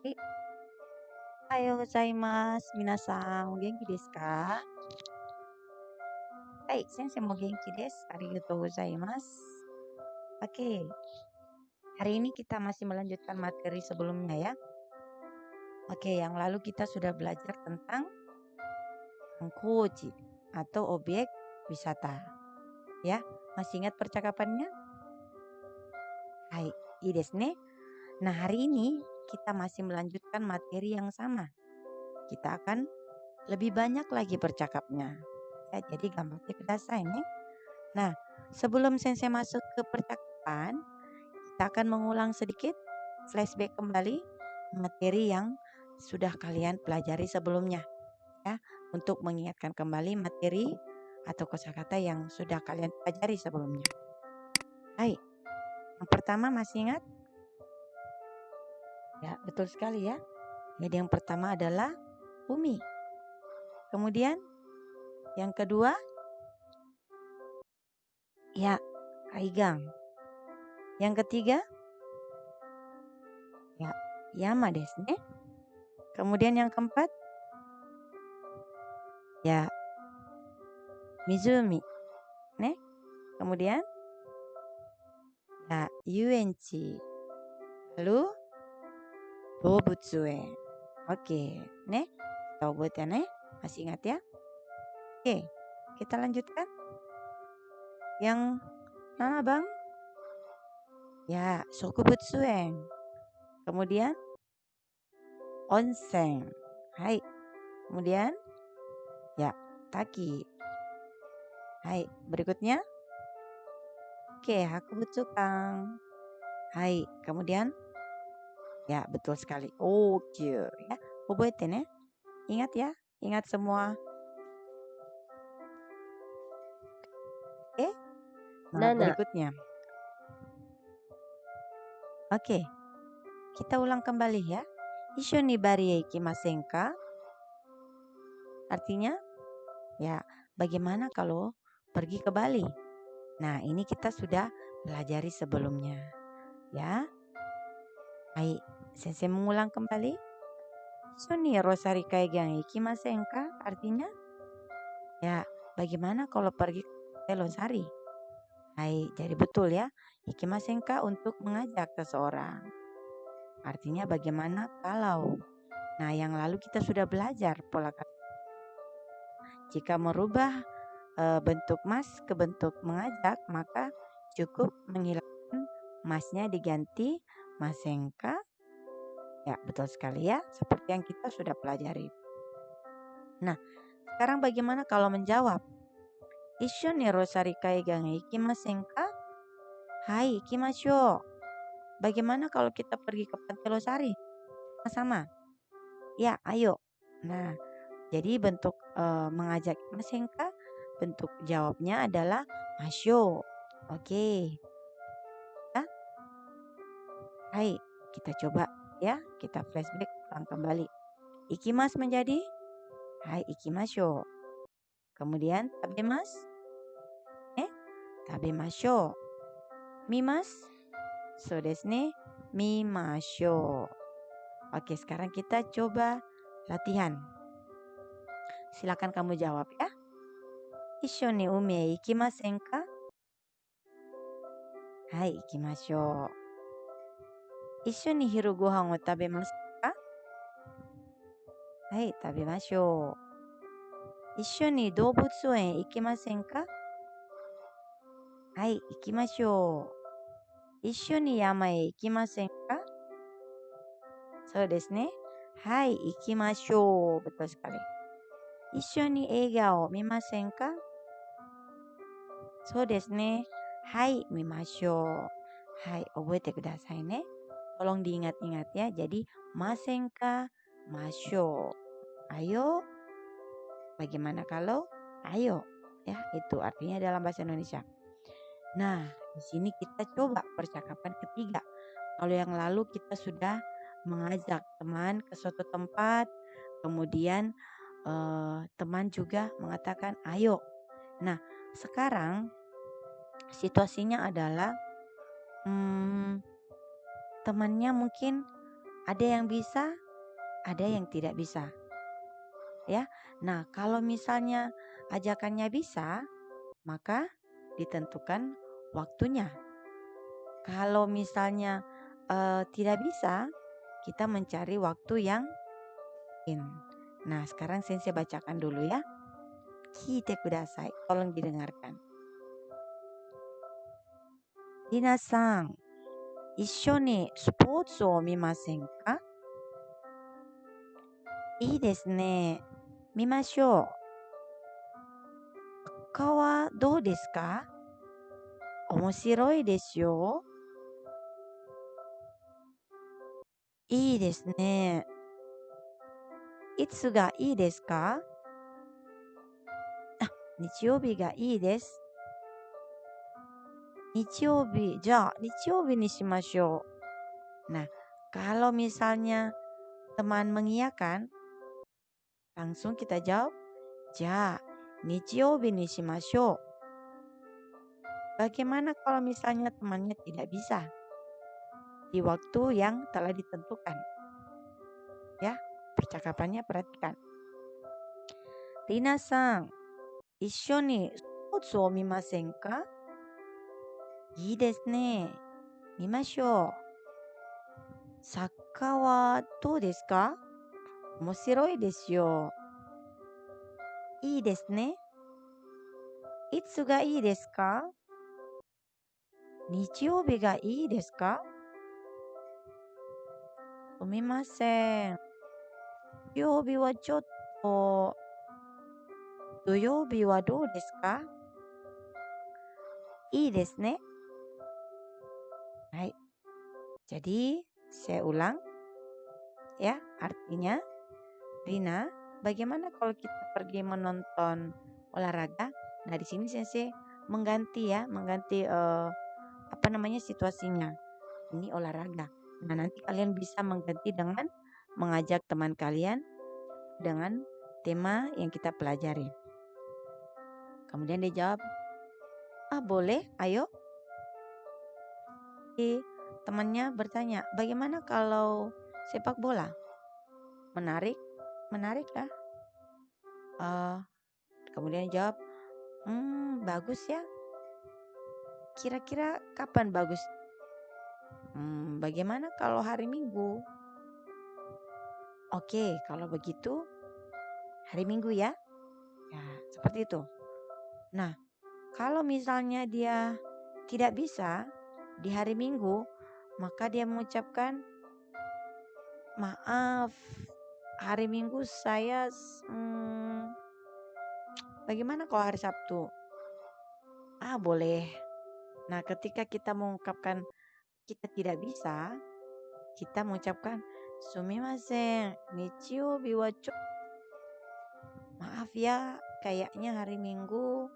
はい、おはようございます。皆さん、お元気ですか？はい、先生も元気です. Arigatou gozaimasu. Oke, hari ini kita masih melanjutkan materi sebelumnya ya. Oke, yang lalu kita sudah belajar tentang Koji atau objek wisata. Ya, masih ingat percakapannya? Hai, ii desu ne. Nah, hari ini kita masih melanjutkan materi yang sama. Kita akan lebih banyak lagi bercakapnya. Ya, jadi gambatte kudasai ne. Nah, sebelum sensei masuk ke percakapan, kita akan mengulang sedikit flashback kembali materi yang sudah kalian pelajari sebelumnya ya, untuk mengingatkan kembali materi atau kosakata yang sudah kalian pelajari sebelumnya. Hai, yang pertama masih ingat? Ya, betul sekali ya. Jadi yang pertama adalah umi. Kemudian yang kedua ya kaigang. Yang ketiga ya yama desu ne. Kemudian yang keempat ya mizumi ne. Kemudian ya yuenchi. Lalu dobutsuen. Oke, ne? Tahu buat ya, ne? Masih ingat ya? Oke, kita lanjutkan. Yang mana, Bang? Ya, sokubutsuen. Kemudian onsen. Hai. Kemudian ya, taki. Hai, berikutnya. Oke, hakubutsukan. Hai, kemudian ya, betul sekali. Oke, ya. Oboete ne. Ingat ya, ingat semua. Oke. Nah, Nana. berikutnya. Oke, kita ulang kembali ya. Isho ni bari e ikimasen ka? Artinya, ya, bagaimana kalau pergi ke Bali? Nah, ini kita sudah pelajari sebelumnya. Ya. Hai, sensei mengulang kembali. Isho ni Rosari Kaigan ikimasen ka? Artinya, ya, bagaimana kalau pergi ke Losari? Hai, jadi betul ya. Ikimasen ka untuk mengajak seseorang. Artinya bagaimana kalau. Nah, yang lalu kita sudah belajar pola kata. Jika merubah bentuk mas ke bentuk mengajak, maka cukup menghilangkan masnya diganti masenka. Ya, betul sekali ya. Seperti yang kita sudah pelajari. Nah, sekarang bagaimana kalau menjawab? Issho ni Rosari Kaigan ikimasen ka? Hai, ikimashou. Bagaimana kalau kita pergi ke Pantai Losari? Sama-sama. Ya, ayo. Nah, jadi bentuk mengajak masenka, bentuk jawabnya adalah masyo. Oke. Ya. Hai, kita coba ya. Kita flashback ulang kembali. Ikimas menjadi hai ikimasyo. Kemudian tabemas. Tabemasyo. Mimas. So desu ne. Mimasyo. Oke, sekarang kita coba latihan. Silakan kamu jawab ya. Issho ni umi e ikimasen ka? Hai, ikimashou. Issho ni hiru gohan o tabemasu ka? Hai, tabemashou. Issho ni doubutsu en ikimasen ka? Hai, ikimashou. Issho ni yama e ikimasen ka? So desu ne. Hai, ikimashou. Betul sekali. Issho ni eiga o mimasen ka? So desu ne. Hai, mimashou. Hai, oboete kudasai ne. Tolong diingat-ingat ya. Jadi, masen ka, mashou. Ayo. Bagaimana kalau ayo? Ya, itu artinya dalam bahasa Indonesia. Nah, di sini kita coba percakapan ketiga. Kalau yang lalu kita sudah mengajak teman ke suatu tempat, kemudian teman juga mengatakan ayo. Nah, sekarang situasinya adalah temannya mungkin Ada yang bisa, ada yang tidak bisa. Ya. Nah, kalau misalnya ajakannya bisa, maka ditentukan waktunya. Kalau misalnya tidak bisa, kita mencari waktu yang in. Nah, sekarang Sensei bacakan dulu ya. Kite kudasai. Tolong didengarkan. Minasan, 一緒にスポーツを見ませんか？いいですね。見ましょう。他はどうですか？面白いですよ。いいですね。いつがいいですか？日曜日がいいです。日曜日、じゃあ日曜日にしましょう。Nah, kalau misalnya teman mengiyakan, langsung kita jawab, ja, nichiyoubi ni shimashou. Bagaimana kalau misalnya temannya tidak bisa di waktu yang telah ditentukan? Ya, percakapannya perhatikan. Rina-san, issho ni spotsu o mimasen ka? Ii desu ne. Mimashou. Sakka wa dou desu ka? Omoshiroi desu yo. Ii desu ne. Itsu ga ii desu ka? Nichiyoubi ga ii desu ka? Sumimasen. 曜日はちょっと、土曜日はどうですか？いいですね。Baik. Jadi, saya ulang. Ya, artinya, Rina, bagaimana kalau kita pergi menonton olahraga? Nah, di sini Sensei mengganti situasinya. Ini olahraga. Nah, nanti kalian bisa mengganti dengan mengajak teman kalian dengan tema yang kita pelajari. Kemudian dia jawab, boleh, ayo. Temannya bertanya, bagaimana kalau sepak bola? Menarik ya. Kemudian jawab, bagus ya. Kira-kira kapan bagus? Bagaimana kalau hari Minggu? Oke, kalau begitu hari Minggu ya. Ya, seperti itu. Nah, kalau misalnya dia tidak bisa di hari Minggu, maka dia mengucapkan, maaf, hari Minggu saya bagaimana kalau hari Sabtu? Boleh. Nah, ketika kita mengungkapkan kita tidak bisa, kita mengucapkan sumimasen, nichiyoubi wa maaf ya, kayaknya hari Minggu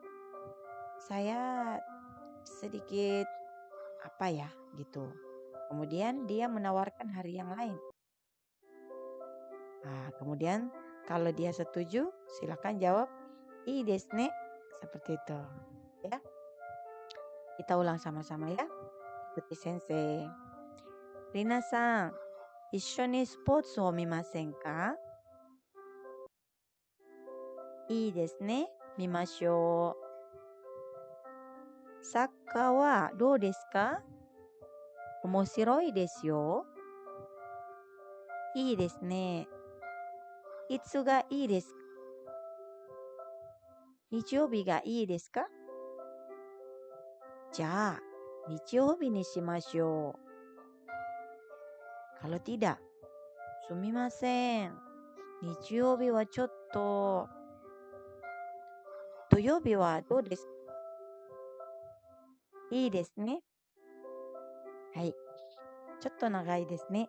saya sedikit gitu. Kemudian dia menawarkan hari yang lain. Kemudian kalau dia setuju, silakan jawab ii desu ne, seperti itu. Ya. Kita ulang sama-sama ya. Ikuti Sensei. Rina-san, issho ni spotsu o mimasen ka? Ii desu ne, mimashou. Sakka wa dou desu ka? Omoshiroi desu yo. Ii desu ne. Itsu ga ii desu ka? Nichiyoubi ga ii desu ka? Ja, nichiyoubi ni shimashou. Kalau tidak, sumimasen. Nichiyoubi wa chotto. Doyoubi wa dou desu ka? Ii desu ne. Hai. Chotto nagai desu ne.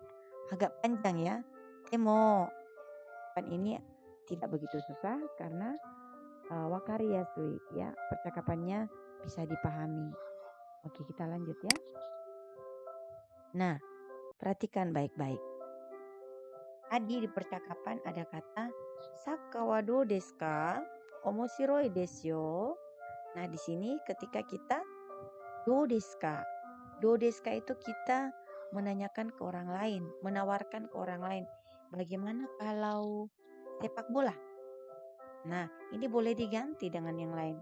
Agak panjang ya. Demo, ini tidak begitu susah karena wakari yasui ya, percakapannya bisa dipahami. Oke, kita lanjut ya. Nah, perhatikan baik-baik. Tadi di percakapan ada kata sakka wa dou desu ka? Omoshiroi desu yo. Nah, di sini ketika kita dou desu ka. Dou desu ka itu kita menanyakan ke orang lain, menawarkan ke orang lain. Bagaimana kalau sepak bola? Nah, ini boleh diganti dengan yang lain.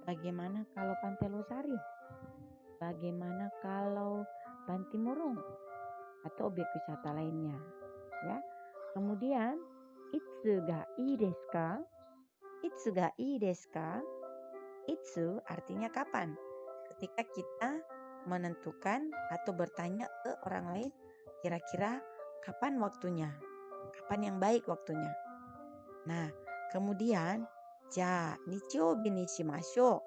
Bagaimana kalau Pantai Losari? Bagaimana kalau Bantimurung atau objek wisata lainnya, ya. Kemudian itsu ga ii desu ka? Itsu ga ii desu ka? Itsu artinya kapan. Ketika kita menentukan atau bertanya ke orang lain, kira-kira kapan waktunya? Kapan yang baik waktunya? Nah, kemudian ja nichiyoubi ni shimashou.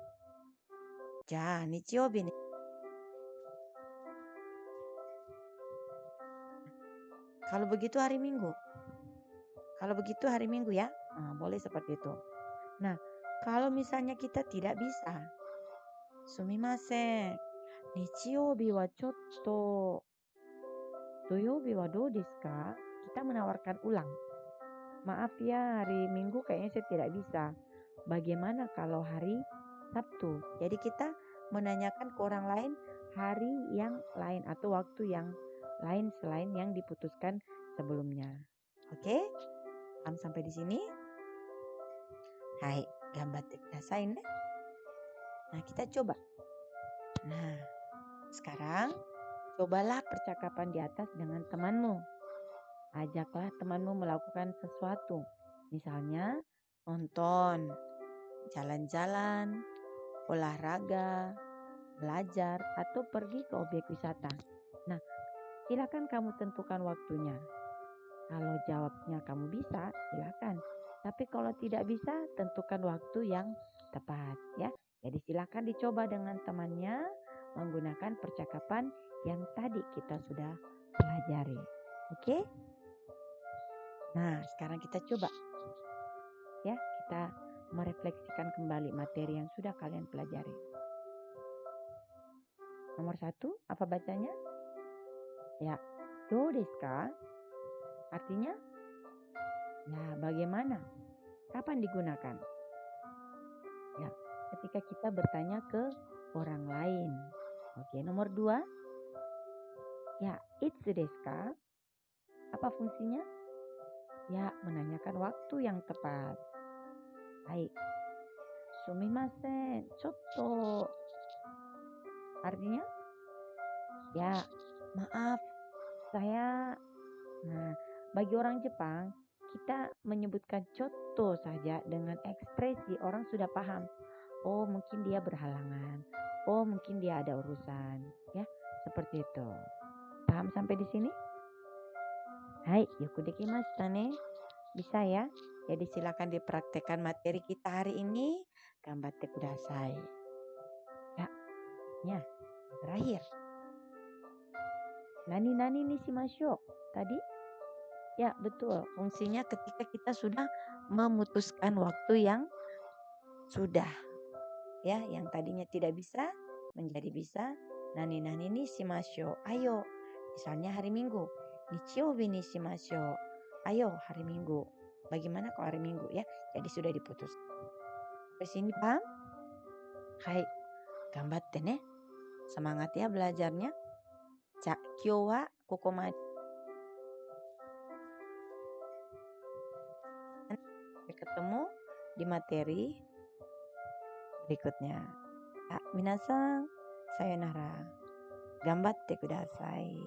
Ja nichiyoubi ni. Kalau begitu hari Minggu. Kalau begitu hari Minggu ya. Nah, boleh seperti itu. Nah, kalau misalnya kita tidak bisa. Sumimasen. Nichiyoubi wa chotto. Doyoubi wa dou desu ka? Kita menawarkan ulang. Maaf ya, hari Minggu kayaknya saya tidak bisa. Bagaimana kalau hari Sabtu? Jadi kita menanyakan ke orang lain hari yang lain atau waktu yang lain selain yang diputuskan sebelumnya. Oke? Paham sampai di sini? Hai, gambatte kudasai ne. Nah, kita coba. Nah, sekarang cobalah percakapan di atas dengan temanmu. Ajaklah temanmu melakukan sesuatu. Misalnya, nonton, jalan-jalan, olahraga, belajar, atau pergi ke objek wisata. Nah, silakan kamu tentukan waktunya. Kalau jawabnya kamu bisa, silakan. Tapi kalau tidak bisa, tentukan waktu yang tepat, ya. Jadi silakan dicoba dengan temannya menggunakan percakapan yang tadi kita sudah pelajari. Oke? Nah, sekarang kita coba. Ya, kita merefleksikan kembali materi yang sudah kalian pelajari. Nomor 1, apa bacanya? Ya, dou desu ka? Artinya, ya bagaimana? Kapan digunakan? Ya, ketika kita bertanya ke orang lain. Oke, nomor 2. Ya, itsu desu ka? Apa fungsinya? Ya, menanyakan waktu yang tepat. Baik. Sumimasen, chotto. Artinya, ya, maaf, saya. Nah, bagi orang Jepang, kita menyebutkan chotto saja dengan ekspresi orang sudah paham. Oh, mungkin dia berhalangan. Oh, mungkin dia ada urusan. Ya, seperti itu. Paham sampai di sini? Hai, yoku dekimashita ne. Bisa ya? Jadi silakan dipraktekkan materi kita hari ini. Gambatte kudasai. Ya, terakhir. Nani-nani ni shimashou. Tadi? Ya, betul. Fungsinya ketika kita sudah memutuskan waktu yang sudah. Ya, yang tadinya tidak bisa menjadi bisa. Nani-nani ni shimashou. Ayo. Misalnya hari Minggu. Nichiyoubi ni shimashou. Ayo hari Minggu. Bagaimana kalau hari Minggu ya? Jadi sudah diputus. Sampai sini paham? Hai, gambatte ne. Semangat ya belajarnya. Kyou wa koko made. Sampai ketemu di materi berikutnya. Minasan, sayonara. Gambatte kudasai.